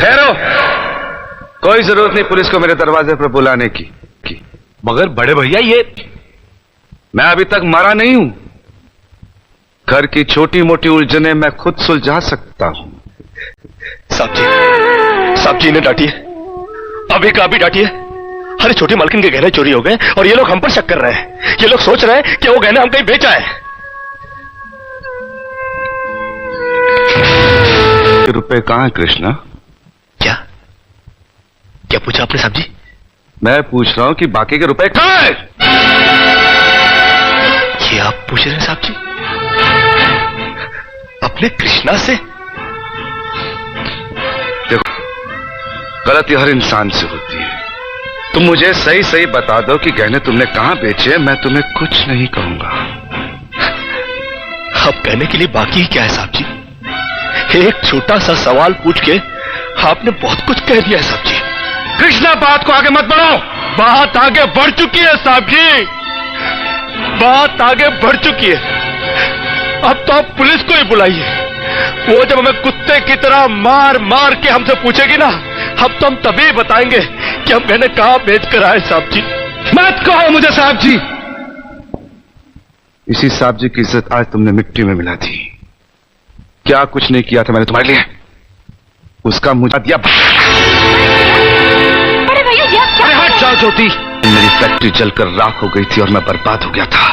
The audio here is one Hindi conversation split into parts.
ठहरो, कोई जरूरत नहीं पुलिस को मेरे दरवाजे पर बुलाने की। मगर बड़े भैया ये, मैं अभी तक मरा नहीं हूं। घर की छोटी मोटी उलझने मैं खुद सुलझा सकता हूं। साहब जी ने डांटिए, अभी का अभी डांटिए। अरे छोटी मालकिन के गहने चोरी हो गए और ये लोग हम पर शक कर रहे हैं। ये लोग सोच रहे हैं कि वो गहने हम कहीं बेचा है। रुपए कहां है कृष्णा? क्या क्या पूछा आपने साहब जी? मैं पूछ रहा हूं कि बाकी के रुपए कहां है? ये आप पूछ रहे हैं साहब जी अपने कृष्णा से? देखो, गलती हर इंसान से होती है। तुम मुझे सही सही बता दो कि गहने तुमने कहां बेचे, मैं तुम्हें कुछ नहीं कहूंगा। अब कहने के लिए बाकी क्या है साहब जी? एक छोटा सा सवाल पूछ के आपने बहुत कुछ कह दिया है साहब जी। कृष्णा, बात को आगे मत बढ़ाओ। बात आगे बढ़ चुकी है साहब जी, बात आगे बढ़ चुकी है। अब तो आप पुलिस को ही बुलाइए। वो जब हमें कुत्ते की तरह मार मार के हमसे पूछेगी ना, अब तो हम तभी बताएंगे कि हम गहने कहां बेच कर आए साहब जी। मत कहो मुझे साहब जी। इसी साहब जी की इज्जत आज तुमने मिट्टी में मिला दी। क्या कुछ नहीं किया था मैंने तुम्हारे लिए, उसका मुझे दिया। अरे हट जाओ ज्योति। मेरी फैक्ट्री जलकर राख हो गई थी और मैं बर्बाद हो गया था।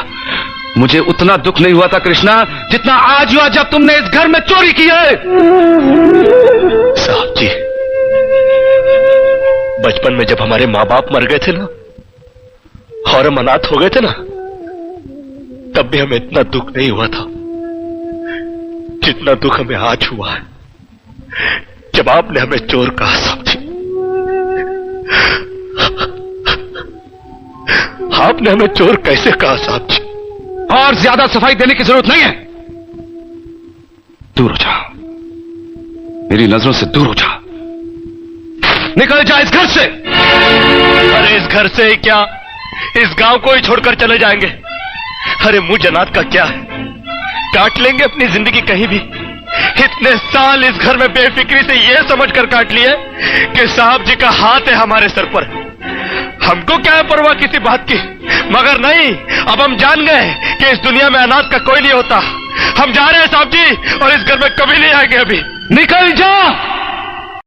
मुझे उतना दुख नहीं हुआ था कृष्णा जितना आज हुआ जब तुमने इस घर में चोरी की है। साहब जी, बचपन में जब हमारे माँ बाप मर गए थे ना और हम अनाथ हो गए थे ना, तब भी हमें इतना दुख नहीं हुआ था जितना दुख हमें आज हुआ है जब आपने हमें चोर कहा साहब जी। आपने हमें चोर कैसे कहा साहब जी? और ज्यादा सफाई देने की जरूरत नहीं है। दूर हो जा, मेरी नजरों से दूर हो जा। निकल जा इस घर से। अरे इस घर से ही क्या, इस गांव को ही छोड़कर चले जाएंगे। अरे मुझ जनात का क्या है, काट लेंगे अपनी जिंदगी कहीं भी। इतने साल इस घर में बेफिक्री से यह समझकर काट लिए कि साहब जी का हाथ है हमारे सर पर। हमको क्या है परवाह किसी बात की, मगर नहीं, अब हम जान गए कि इस दुनिया में अनाथ का कोई नहीं होता। हम जा रहे हैं साहब जी और इस घर में कभी नहीं आएंगे। अभी निकल जा।